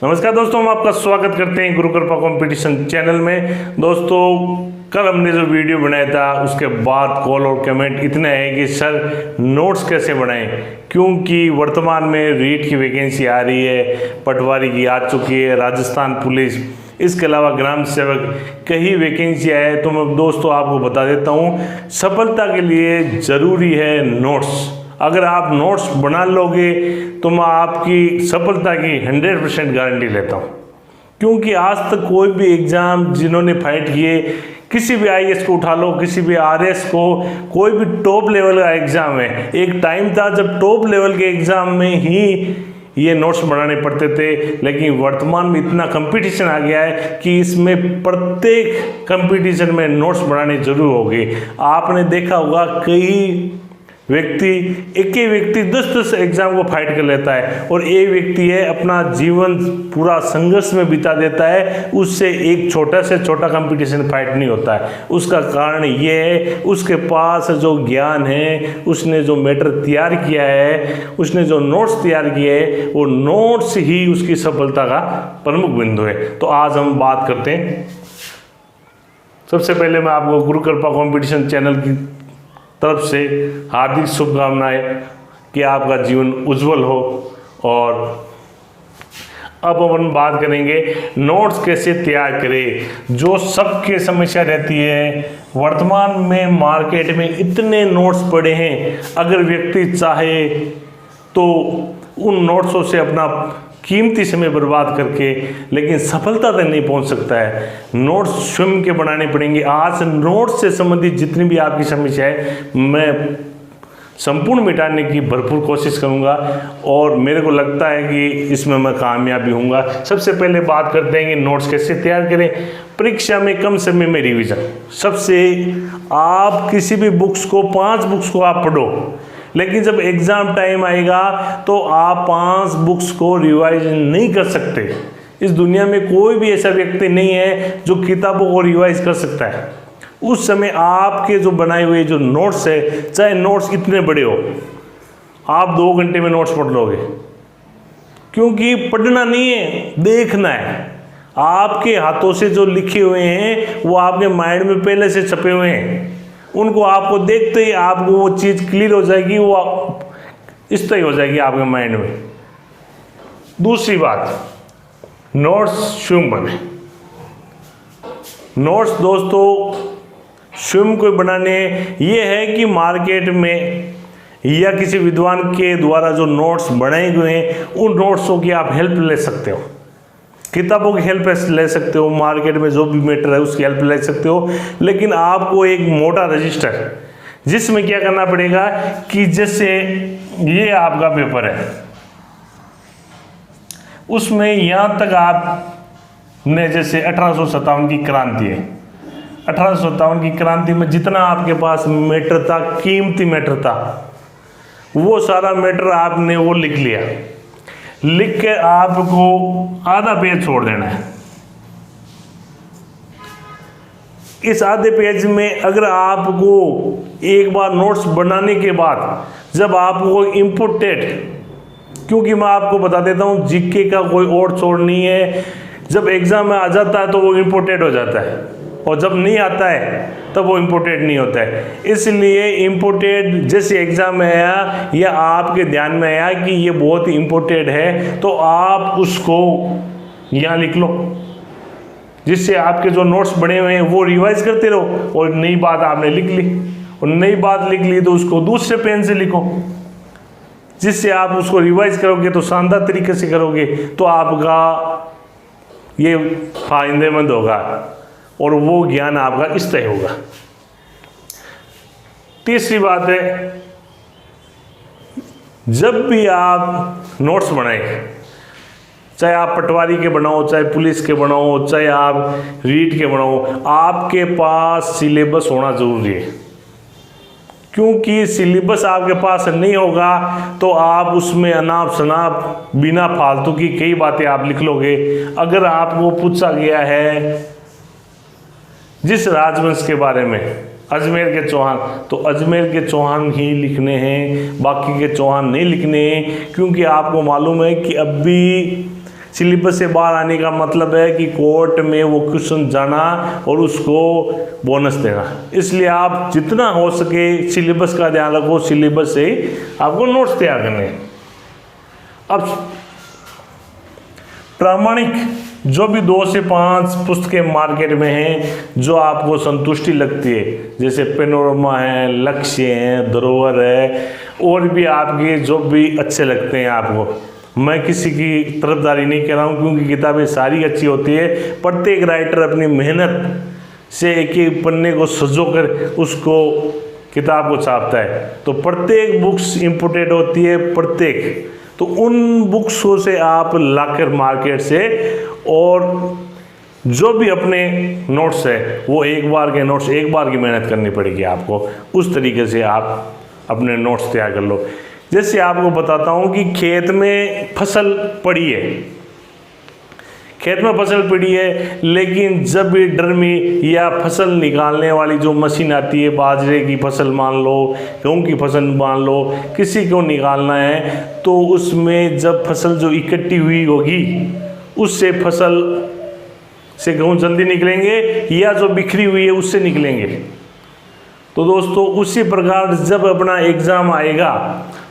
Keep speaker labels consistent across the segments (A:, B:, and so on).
A: नमस्कार दोस्तों, हम आपका स्वागत करते हैं गुरु कृपा कंपटीशन चैनल में। दोस्तों, कल हमने जो वीडियो बनाया था उसके बाद कॉल और कमेंट इतने हैं कि सर नोट्स कैसे बनाएं, क्योंकि वर्तमान में रीट की वैकेंसी आ रही है, पटवारी की आ चुकी है, राजस्थान पुलिस, इसके अलावा ग्राम सेवक कई वैकेंसी है। तो मैं दोस्तों आपको बता देता हूँ, सफलता के लिए ज़रूरी है नोट्स। अगर आप नोट्स बना लोगे तो मैं आपकी सफलता की 100% गारंटी लेता हूँ, क्योंकि आज तक कोई भी एग्ज़ाम जिन्होंने फाइट किए, किसी भी IAS को उठा लो, किसी भी RS को, कोई भी टॉप लेवल का एग्ज़ाम है। एक टाइम था जब टॉप लेवल के एग्ज़ाम में ही ये नोट्स बनाने पड़ते थे, लेकिन वर्तमान में इतना कंपटीशन आ गया है कि इसमें प्रत्येक कंपटीशन में नोट्स बनाने जरूर होंगे। आपने देखा होगा कई व्यक्ति, एक ही व्यक्ति 10-10 एग्जाम को फाइट कर लेता है, और एक व्यक्ति है अपना जीवन पूरा संघर्ष में बिता देता है, उससे एक छोटा से छोटा कंपटीशन फाइट नहीं होता है। उसका कारण ये है, उसके पास जो ज्ञान है, उसने जो मैटर तैयार किया है, उसने जो नोट्स तैयार किए हैं, वो नोट्स ही उसकी सफलता का प्रमुख बिंदु है। तो आज हम बात करते हैं। सबसे पहले मैं आपको गुरु कृपा कंपटीशन चैनल की तरफ से हार्दिक शुभकामनाएं कि आपका जीवन उज्जवल हो। और अब अपन बात करेंगे नोट्स कैसे तैयार करें। जो सबके समस्या रहती है, वर्तमान में मार्केट में इतने नोट्स पड़े हैं, अगर व्यक्ति चाहे तो उन नोट्सों से अपना कीमती समय बर्बाद करके लेकिन सफलता तक नहीं पहुंच सकता है। नोट्स स्वयं के बनाने पड़ेंगे। आज नोट्स से संबंधित जितनी भी आपकी समस्या है, मैं संपूर्ण मिटाने की भरपूर कोशिश करूंगा, और मेरे को लगता है कि इसमें मैं कामयाब भी होऊंगा। सबसे पहले बात करते हैं कि नोट्स कैसे तैयार करें। परीक्षा में कम समय में रिवीजन। सबसे आप किसी भी बुक्स को, 5 बुक्स को आप पढ़ो, लेकिन जब एग्जाम टाइम आएगा तो आप 5 बुक्स को रिवाइज नहीं कर सकते। इस दुनिया में कोई भी ऐसा व्यक्ति नहीं है जो किताबों को रिवाइज कर सकता है। उस समय आपके जो बनाए हुए जो नोट्स है, चाहे नोट्स इतने बड़े हो, आप 2 घंटे में नोट्स पढ़ लोगे, क्योंकि पढ़ना नहीं है, देखना है। आपके हाथों से जो लिखे हुए हैं वो आपके माइंड में पहले से छपे हुए हैं। उनको आपको देखते ही आपको वो चीज़ क्लियर हो जाएगी, वो स्थायी हो जाएगी आपके माइंड में। दूसरी बात, नोट्स स्वयं बने। नोट्स दोस्तों स्वयं को बनाने ये है कि मार्केट में या किसी विद्वान के द्वारा जो नोट्स बनाए हुए हैं, उन नोट्सों की आप हेल्प ले सकते हो, किताबों की हेल्प ले सकते हो, मार्केट में जो भी मैटर है उसकी हेल्प ले सकते हो। लेकिन आपको एक मोटा रजिस्टर, जिसमें क्या करना पड़ेगा कि जैसे ये आपका पेपर है, उसमें यहाँ तक आपने, जैसे 1857 की क्रांति है, 1857 की क्रांति में जितना आपके पास मैटर था, कीमती मैटर था, वो सारा मैटर आपने वो लिख लिया। लिख के आपको आधा पेज छोड़ देना है। इस आधे पेज में अगर आपको एक बार नोट्स बनाने के बाद जब आपको इम्पोर्टेड, क्योंकि मैं आपको बता देता हूँ जीके का कोई और छोड़ नहीं है, जब एग्जाम में आ जाता है तो वो इम्पोर्टेड हो जाता है, और जब नहीं आता है तब वो इम्पोर्टेड नहीं होता है। इसलिए इम्पोर्टेड जैसे एग्जाम में आया या आपके ध्यान में आया कि ये बहुत ही इम्पोर्टेड है, तो आप उसको यहाँ लिख लो, जिससे आपके जो नोट्स बने हुए हैं वो रिवाइज करते रहो। और नई बात आपने लिख ली, और नई बात लिख ली तो उसको दूसरे पेन से लिखो, जिससे आप उसको रिवाइज करोगे तो शानदार तरीके से करोगे, तो आपका ये फायदेमंद होगा और वो ज्ञान आपका स्थायी होगा। तीसरी बात है, जब भी आप नोट्स बनाएं, चाहे आप पटवारी के बनाओ, चाहे पुलिस के बनाओ, चाहे आप रीट के बनाओ, आपके पास सिलेबस होना जरूरी है। क्योंकि सिलेबस आपके पास नहीं होगा तो आप उसमें अनाप शनाप बिना फालतू की कई बातें आप लिख लोगे। अगर आपको पूछा गया है जिस राजवंश के बारे में, अजमेर के चौहान, तो अजमेर के चौहान ही लिखने हैं, बाकी के चौहान नहीं लिखने हैं। क्योंकि आपको मालूम है कि अब भी सिलेबस से बाहर आने का मतलब है कि कोर्ट में वो क्वेश्चन जाना और उसको बोनस देना। इसलिए आप जितना हो सके सिलेबस का ध्यान रखो, सिलेबस से आपको नोट्स तैयार करने हैं। अब प्रामाणिक जो भी 2 से 5 पुस्तकें मार्केट में हैं जो आपको संतुष्टि लगती है, जैसे पेनोरमा है, लक्ष्य है, धरोहर है, और भी आपके जो भी अच्छे लगते हैं आपको, मैं किसी की तरफदारी नहीं कर रहा हूँ क्योंकि किताबें सारी अच्छी होती है। प्रत्येक राइटर अपनी मेहनत से एक एक पन्ने को सजो कर उसको किताब को छापता है, तो प्रत्येक बुक्स इम्पोर्टेंट होती है प्रत्येक। तो उन बुक्सों से आप लाकर मार्केट से, और जो भी अपने नोट्स है वो एक बार के नोट्स, एक बार की मेहनत करनी पड़ेगी आपको, उस तरीके से आप अपने नोट्स तैयार कर लो। जैसे आपको बताता हूँ कि खेत में फसल पड़ी है, खेत में फसल पड़ी है, लेकिन जब भी ड्रमी या फसल निकालने वाली जो मशीन आती है, बाजरे की फसल मान लो, गेहूँ की फसल मान लो, किसी को निकालना है, तो उसमें जब फसल जो इकट्ठी हुई होगी उससे फसल से गेहूँ जल्दी निकलेंगे या जो बिखरी हुई है उससे निकलेंगे। तो दोस्तों उसी प्रकार जब अपना एग्ज़ाम आएगा,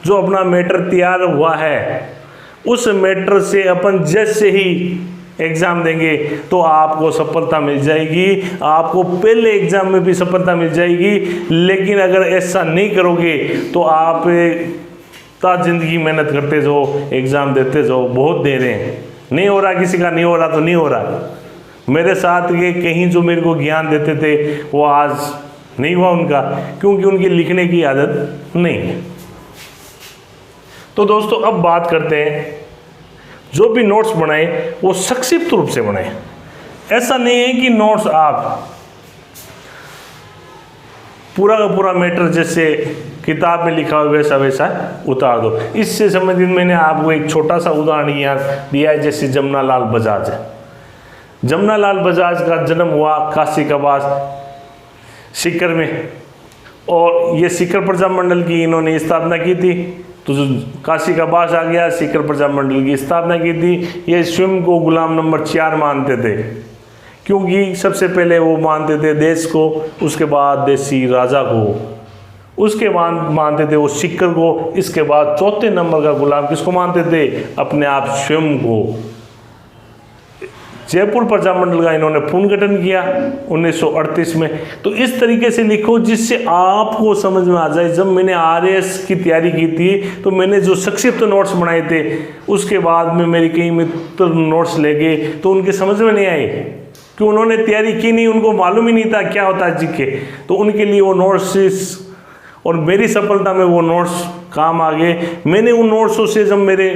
A: जो अपना मैटर तैयार हुआ है उस मैटर से अपन जैसे ही एग्ज़ाम देंगे तो आपको सफलता मिल जाएगी, आपको पहले एग्ज़ाम में भी सफलता मिल जाएगी। लेकिन अगर ऐसा नहीं करोगे तो आप ज़िंदगी मेहनत करते जाओ, एग्ज़ाम देते जाओ, बहुत दे रहे हैं, नहीं हो रहा, किसी का नहीं हो रहा तो नहीं हो रहा। मेरे साथ के कहीं जो मेरे को ज्ञान देते थे वो आज नहीं हुआ उनका, क्योंकि उनकी लिखने की आदत नहीं है। तो दोस्तों अब बात करते हैं, जो भी नोट्स बनाए वो संक्षिप्त रूप से बनाए। ऐसा नहीं है कि नोट्स आप पूरा का पूरा मैटर जैसे किताब में लिखा हुआ वैसा वैसा उतार दो। इससे संबंधित मैंने आपको एक छोटा सा उदाहरण यहाँ दिया है, जैसे जमुना लाल बजाज है। जमुना लाल बजाज का जन्म हुआ काशी के पास सीकर में, और ये सीकर प्रजा मंडल की इन्होंने स्थापना की थी। तो जो काशी का बास आ गया, सीकर प्रजा मंडल की स्थापना की थी। ये स्वयं को गुलाम नंबर 4 मानते थे, क्योंकि सबसे पहले वो मानते थे देश को, उसके बाद देसी राजा को, उसके बाद मानते थे वो सीकर को, इसके बाद चौथे नंबर का गुलाम किसको मानते थे? अपने आप स्वयं को। जयपुर प्रजामंडल का इन्होंने पुनर्गठन किया 1938 में। तो इस तरीके से लिखो जिससे आपको समझ में आ जाए। जब मैंने आरएएस की तैयारी की थी तो मैंने जो संक्षिप्त नोट्स बनाए थे, उसके बाद में मेरे कई मित्र नोट्स ले गए तो उनके समझ में नहीं आए, कि उन्होंने तैयारी की नहीं, उनको मालूम ही नहीं था क्या होता है जीके। तो उनके लिए वो नोट्स और मेरी सफलता में वो नोट्स काम आ गए। मैंने उन नोट्सों से जब मेरे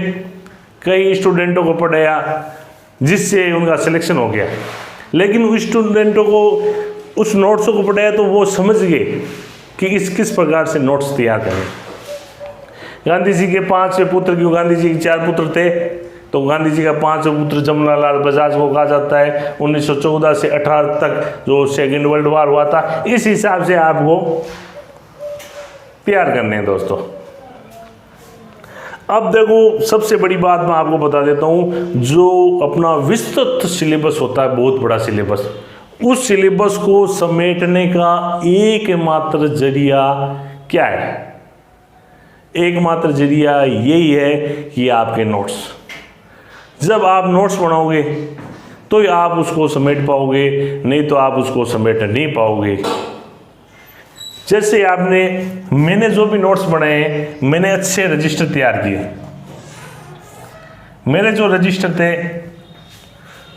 A: कई स्टूडेंटों को पढ़ाया, जिससे उनका सिलेक्शन हो गया। लेकिन उस स्टूडेंटों को उस नोट्सों को पढ़ाया तो वो समझ गए कि किस प्रकार से नोट्स तैयार करें। गांधी जी के 5 पुत्र, क्यों गांधी जी के 4 पुत्र थे, तो गांधी जी का 5 पुत्र जमुना लाल बजाज को कहा जाता है। 1914 से 18 तक जो सेकेंड वर्ल्ड वॉर हुआ था, इस हिसाब से आपको तैयार करने हैं दोस्तों। अब देखो, सबसे बड़ी बात मैं आपको बता देता हूँ, जो अपना विस्तृत सिलेबस होता है, बहुत बड़ा सिलेबस, उस सिलेबस को समेटने का एकमात्र जरिया क्या है? एकमात्र जरिया यही है कि आपके नोट्स। जब आप नोट्स बनाओगे तो आप उसको समेट पाओगे, नहीं तो आप उसको समेट नहीं पाओगे। जैसे मैंने जो भी नोट्स बनाए हैं, मैंने अच्छे रजिस्टर तैयार किए। मेरे जो रजिस्टर थे,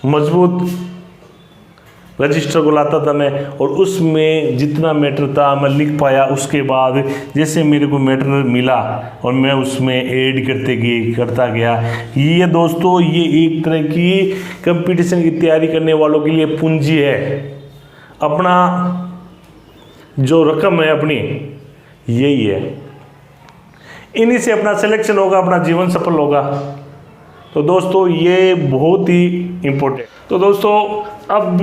A: मजबूत रजिस्टर को लाता था मैं, और उसमें जितना मैटर था मैं लिख पाया। उसके बाद जैसे मेरे को मैटर मिला और मैं उसमें ऐड करता गया। ये दोस्तों, ये एक तरह की कंपटीशन की तैयारी करने वालों के लिए पूंजी है। अपना जो रकम है अपनी, यही है, इन्हीं से अपना सिलेक्शन होगा, अपना जीवन सफल होगा। तो दोस्तों ये बहुत ही इम्पोर्टेंट। तो दोस्तों अब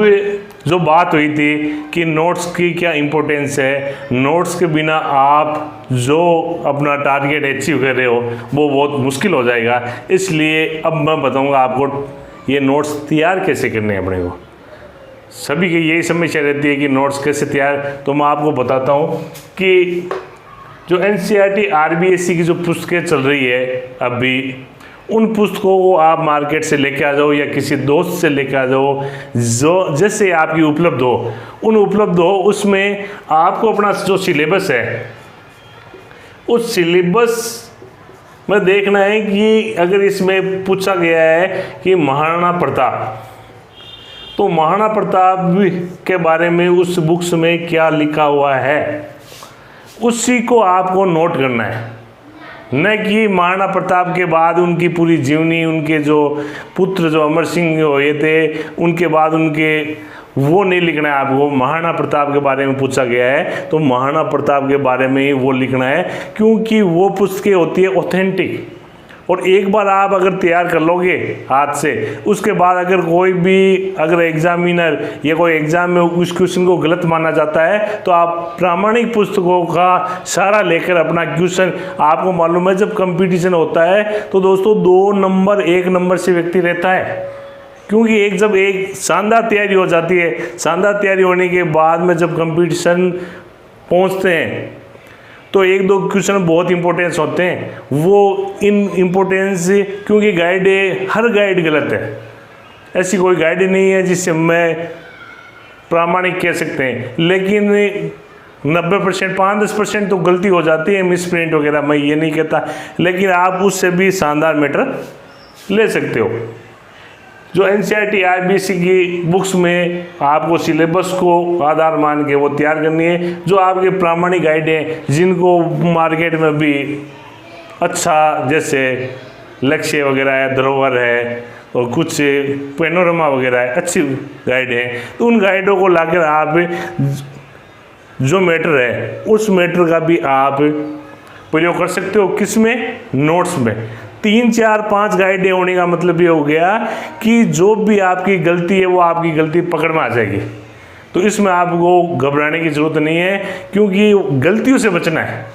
A: जो बात हुई थी कि नोट्स की क्या इम्पोर्टेंस है, नोट्स के बिना आप जो अपना टारगेट अचीव कर रहे हो वो बहुत मुश्किल हो जाएगा। इसलिए अब मैं बताऊंगा आपको ये नोट्स तैयार कैसे करने हैं अपने को। सभी की यही समस्या रहती है कि नोट्स कैसे तैयार। तो मैं आपको बताता हूँ कि जो NCERT RBSC की जो पुस्तकें चल रही है अभी, उन पुस्तकों को आप मार्केट से लेके आ जाओ या किसी दोस्त से लेके आ जाओ, जो जैसे आपकी उपलब्ध हो उसमें आपको अपना जो सिलेबस है उस सिलेबस में देखना है कि अगर इसमें पूछा गया है कि महाराणा प्रताप, तो महाराणा प्रताप के बारे में उस बुक्स में क्या लिखा हुआ है उसी को आपको नोट करना है, न कि महाराणा प्रताप के बाद उनकी पूरी जीवनी, उनके जो पुत्र जो अमर सिंह हुए थे उनके बाद उनके, वो नहीं लिखना है आपको। महाराणा प्रताप के बारे में पूछा गया है तो महाराणा प्रताप के बारे में ही वो लिखना है, क्योंकि वो पुस्तकें होती है ऑथेंटिक। और एक बार आप अगर तैयार कर लोगे हाथ से, उसके बाद अगर कोई भी अगर एग्जामिनर या कोई एग्जाम में उस क्वेश्चन को गलत माना जाता है तो आप प्रामाणिक पुस्तकों का सहारा लेकर अपना क्वेश्चन, आपको मालूम है जब कंपटीशन होता है तो दोस्तों 2 नंबर 1 नंबर से व्यक्ति रहता है, क्योंकि जब एक शानदार तैयारी हो जाती है, शानदार तैयारी होने के बाद में जब कंपटीशन पहुंचते हैं तो 1-2 क्वेश्चन बहुत इंपॉर्टेंस होते हैं। वो इन इम्पोर्टेंस, क्योंकि गाइड हर गाइड गलत है, ऐसी कोई गाइड नहीं है जिससे मैं प्रामाणिक कह सकते हैं, लेकिन 90% 5-10% तो गलती हो जाती है, मिस प्रिंट वगैरह, मैं ये नहीं कहता, लेकिन आप उससे भी शानदार मैटर ले सकते हो। जो NCERT RBSC की बुक्स में आपको सिलेबस को आधार मान के वो तैयार करनी है, जो आपके प्रामाणिक गाइड हैं जिनको मार्केट में भी अच्छा, जैसे लक्ष्य वगैरह है, धरोहर है और कुछ पैनोरमा वगैरह है, अच्छी गाइड है, तो उन गाइडों को लाकर आप जो मैटर है उस मैटर का भी आप प्रयोग कर सकते हो। किस में? नोट्स में। 3, 4, 5 गाइडें होने का मतलब ये हो गया कि जो भी आपकी गलती है वो आपकी गलती पकड़ में आ जाएगी। तो इसमें आपको घबराने की ज़रूरत नहीं है, क्योंकि गलतियों से बचना है।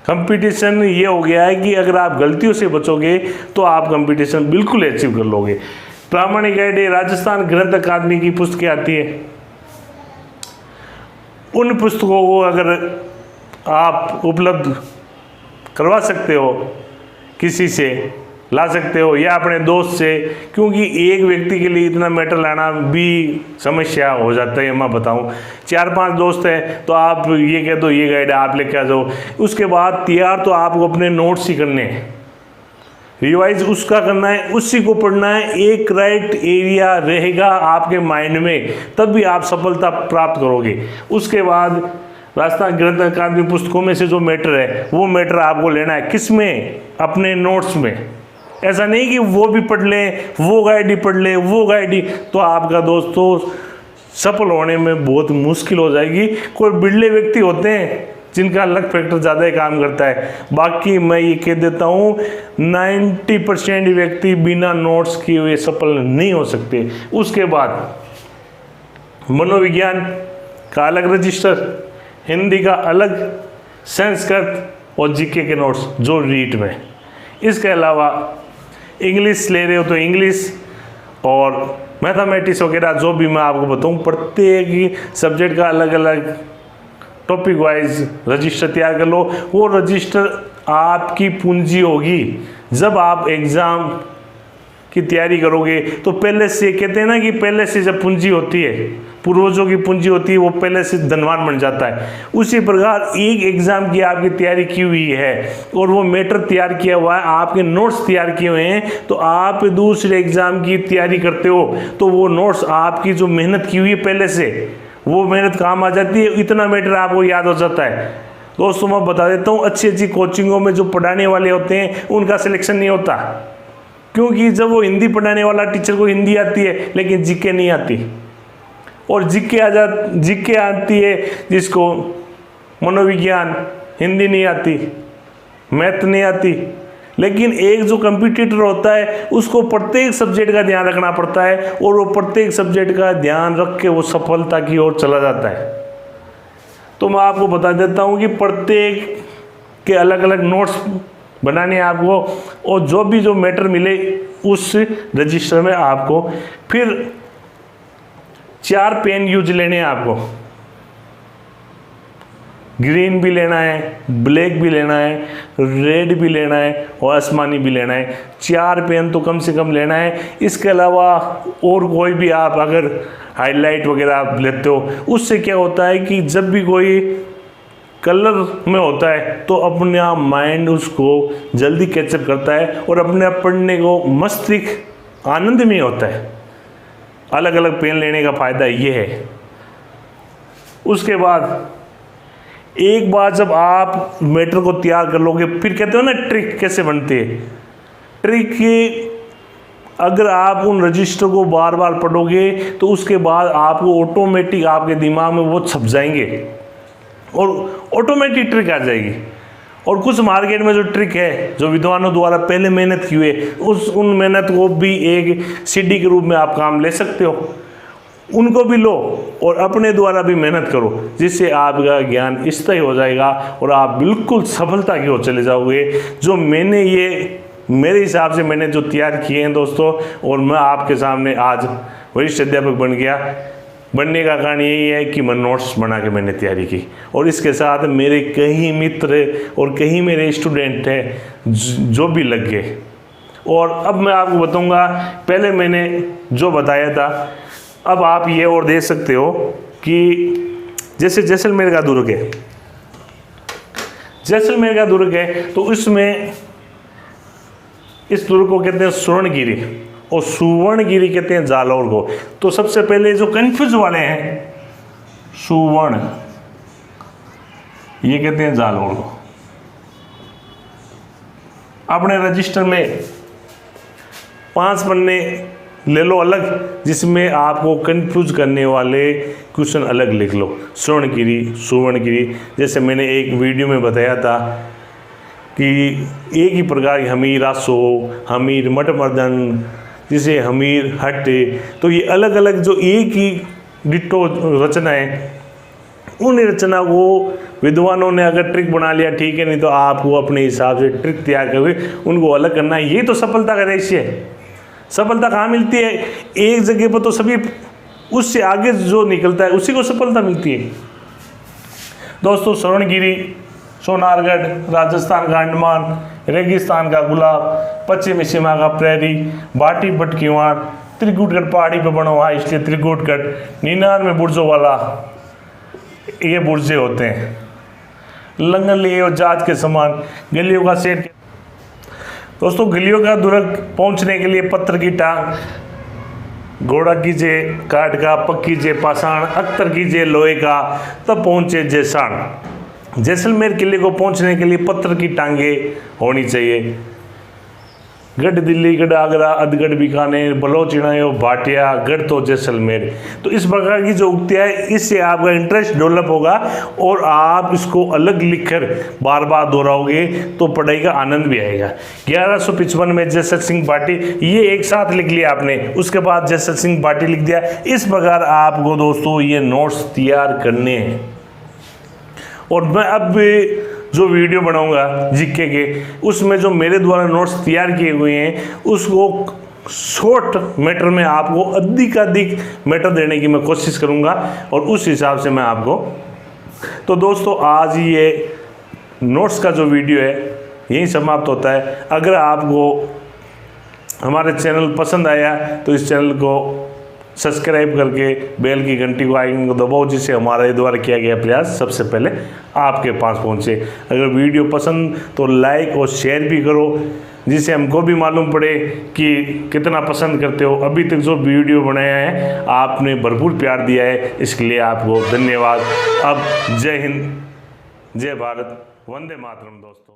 A: कंपटीशन ये हो गया है कि अगर आप गलतियों से बचोगे तो आप कंपटीशन बिल्कुल अचीव कर लोगे। प्रामाणिक गाइड राजस्थान ग्रंथ अकादमी की पुस्तकें आती है, उन पुस्तकों को अगर आप उपलब्ध करवा सकते हो, किसी से ला सकते हो या अपने दोस्त से, क्योंकि एक व्यक्ति के लिए इतना मैटर लाना भी समस्या हो जाता है। मैं बताऊं 4-5 दोस्त हैं तो आप ये कह दो ये गाइड आप लेके आ जाओ, उसके बाद तैयार तो आपको अपने नोट्स ही करने हैं, रिवाइज उसका करना है, उसी को पढ़ना है। एक राइट एरिया रहेगा आपके माइंड में, तब भी आप सफलता प्राप्त करोगे। उसके बाद राजस्थान ग्रंथ अकादमी पुस्तकों में से जो मैटर है वो मैटर आपको लेना है, किस में? अपने नोट्स में। ऐसा नहीं कि वो भी पढ़ लें, वो गाइड ही पढ़ लें, वो गाइड ही, तो आपका दोस्तों सफल होने में बहुत मुश्किल हो जाएगी। कोई बिरले व्यक्ति होते हैं जिनका लक फैक्टर ज़्यादा ही काम करता है, बाकी मैं ये कह देता हूँ 90% व्यक्ति बिना नोट्स किए हुए सफल नहीं हो सकते। उसके बाद मनोविज्ञान का अलग रजिस्टर, हिंदी का अलग, संस्कृत और जीके के नोट्स जो रीट में। इसके अलावा इंग्लिश ले रहे हो तो इंग्लिश और मैथमेटिक्स वगैरह जो भी मैं आपको बताऊं, प्रत्येक सब्जेक्ट का अलग अलग टॉपिक वाइज रजिस्टर तैयार कर लो। वो रजिस्टर आपकी पूंजी होगी। जब आप एग्ज़ाम की तैयारी करोगे तो पहले से, कहते हैं ना कि पहले से जब पूंजी होती है, पूर्वजों की पूंजी होती है, वो पहले से धनवान बन जाता है। उसी प्रकार एक एग्ज़ाम की आपकी तैयारी की हुई है और वो मैटर तैयार किया हुआ है, आपके नोट्स तैयार किए हुए हैं, तो आप दूसरे एग्ज़ाम की तैयारी करते हो तो वो नोट्स आपकी जो मेहनत की हुई है पहले से, वो मेहनत काम आ जाती है, इतना मैटर आपको याद हो जाता है। दोस्तों मैं बता देता हूँ, अच्छी अच्छी कोचिंगों में जो पढ़ाने वाले होते हैं उनका सिलेक्शन नहीं होता, क्योंकि जब वो हिंदी पढ़ाने वाला टीचर को हिंदी आती है लेकिन जीके नहीं आती, और जीके आती है जिसको मनोविज्ञान, हिंदी नहीं आती, मैथ नहीं आती। लेकिन एक जो कंपटीटर होता है उसको प्रत्येक सब्जेक्ट का ध्यान रखना पड़ता है और वो प्रत्येक सब्जेक्ट का ध्यान रख के वो सफलता की ओर चला जाता है। तो मैं आपको बता देता हूँ कि प्रत्येक के अलग अलग नोट्स बनानी है आपको। और जो मैटर मिले उस रजिस्टर में आपको फिर 4 पेन यूज लेने हैं आपको। ग्रीन भी लेना है, ब्लैक भी लेना है, रेड भी लेना है और आसमानी भी लेना है। 4 पेन तो कम से कम लेना है। इसके अलावा और कोई भी आप अगर हाईलाइट वगैरह आप लेते हो, उससे क्या होता है कि जब भी कोई कलर में होता है तो अपना माइंड उसको जल्दी कैचअप करता है और अपने आप पढ़ने को मस्तिष्क आनंद में होता है। अलग अलग पेन लेने का फ़ायदा ये है। उसके बाद एक बार जब आप मैटर को तैयार कर लोगे, फिर कहते हो ना ट्रिक कैसे बनती है। ट्रिक अगर आप उन रजिस्टर को बार बार पढ़ोगे तो उसके बाद आपको ऑटोमेटिक आपके दिमाग में वो छप जाएंगे और ऑटोमेटिक ट्रिक आ जाएगी। और कुछ मार्केट में जो ट्रिक है जो विद्वानों द्वारा पहले मेहनत की हुई है, उन मेहनत को भी एक सीडी के रूप में आप काम ले सकते हो। उनको भी लो और अपने द्वारा भी मेहनत करो, जिससे आपका ज्ञान स्थायी हो जाएगा और आप बिल्कुल सफलता की ओर चले जाओगे। जो मैंने ये मेरे हिसाब से मैंने जो तैयार किए हैं दोस्तों, और मैं आपके सामने आज वरिष्ठ अध्यापक बन गया। बनने का कारण यही है कि मैं नोट्स बना के मैंने तैयारी की और इसके साथ मेरे कई मित्र और कई मेरे स्टूडेंट हैं जो भी लग गए। और अब मैं आपको बताऊंगा, पहले मैंने जो बताया था, अब आप ये और देख सकते हो कि जैसे जैसलमेर का दुर्ग है, जैसलमेर का दुर्ग है तो इसमें इस दुर्ग को कहते हैं स्वर्णगिरी और सुवर्णगिरी कहते हैं जालौर को। तो सबसे पहले जो कंफ्यूज वाले हैं, सुवर्ण ये कहते हैं जालौर को। अपने रजिस्टर में 5 पन्ने ले लो अलग, जिसमें आपको कंफ्यूज करने वाले क्वेश्चन अलग लिख लो। स्वर्णगिरी, सुवर्णगिरी, जैसे मैंने एक वीडियो में बताया था कि एक ही प्रकार की हमीर आसो, हमीर मटमर्दन, जिसे हमीर हट, तो ये अलग अलग जो एक ही डिट्टो रचना है, उन रचना को विद्वानों ने अगर ट्रिक बना लिया ठीक है, नहीं तो आपको अपने हिसाब से ट्रिक तैयार करके उनको अलग करना है। ये तो सफलता का रहस्य है। सफलता कहाँ मिलती है? एक जगह पर तो सभी, उससे आगे जो निकलता है उसी को सफलता मिलती है। दोस्तों, स्वर्णगिरी, सोनारगढ़, राजस्थान का अंडमान, रेगिस्तान का गुलाब, पश्चिमी सीमा का प्रेरी, बाटी बटकीवाड़, त्रिकुटगढ़ पहाड़ी पर बना हुआ इसलिए त्रिकुटगढ़, 99 बुर्जों वाला ये बुर्जे होते हैं, लंगन लिए और जहाज के समान, गलियों का सेट। दोस्तों, गलियों का दुर्ग पहुंचने के लिए पत्थर की टांग, घोड़ा कीजिए काठ का, पक कीजिए पाषाण, अख्तर कीजिए लोहे का, तब पहुंचे जैसाण। जैसलमेर किले को पहुंचने के लिए पत्थर की टांगे होनी चाहिए। गढ़ दिल्ली, गढ़ आगरा, अधगढ़ बीकानेर, बलोच चिड़ायो, भाटिया, गढ़ तो जैसलमेर। तो इस प्रकार की जो उक्तियाँ है, इससे आपका इंटरेस्ट डेवलप होगा और आप इसको अलग लिखकर बार बार दोहराओगे तो पढ़ाई का आनंद भी आएगा। 1155 में जैसल सिंह भाटी, ये एक साथ लिख लिया आपने, उसके बाद जैसल सिंह भाटी लिख दिया। इस प्रकार आपको दोस्तों ये नोट्स तैयार करने हैं। और मैं अब जो वीडियो बनाऊंगा जीके के, उसमें जो मेरे द्वारा नोट्स तैयार किए हुए हैं उसको शॉर्ट मैटर में आपको अधिकाधिक मैटर देने की मैं कोशिश करूंगा और उस हिसाब से मैं आपको। तो दोस्तों, आज ये नोट्स का जो वीडियो है यही समाप्त होता है। अगर आपको हमारे चैनल पसंद आया तो इस चैनल को सब्सक्राइब करके बेल की घंटी को आइकन को दबाओ, जिससे हमारे द्वारा किया गया प्रयास सबसे पहले आपके पास पहुंचे। अगर वीडियो पसंद तो लाइक और शेयर भी करो, जिससे हमको भी मालूम पड़े कि कितना पसंद करते हो। अभी तक जो वीडियो बनाया है आपने भरपूर प्यार दिया है, इसके लिए आपको धन्यवाद। अब जय हिंद, जय भारत, वंदे मातरम दोस्तों।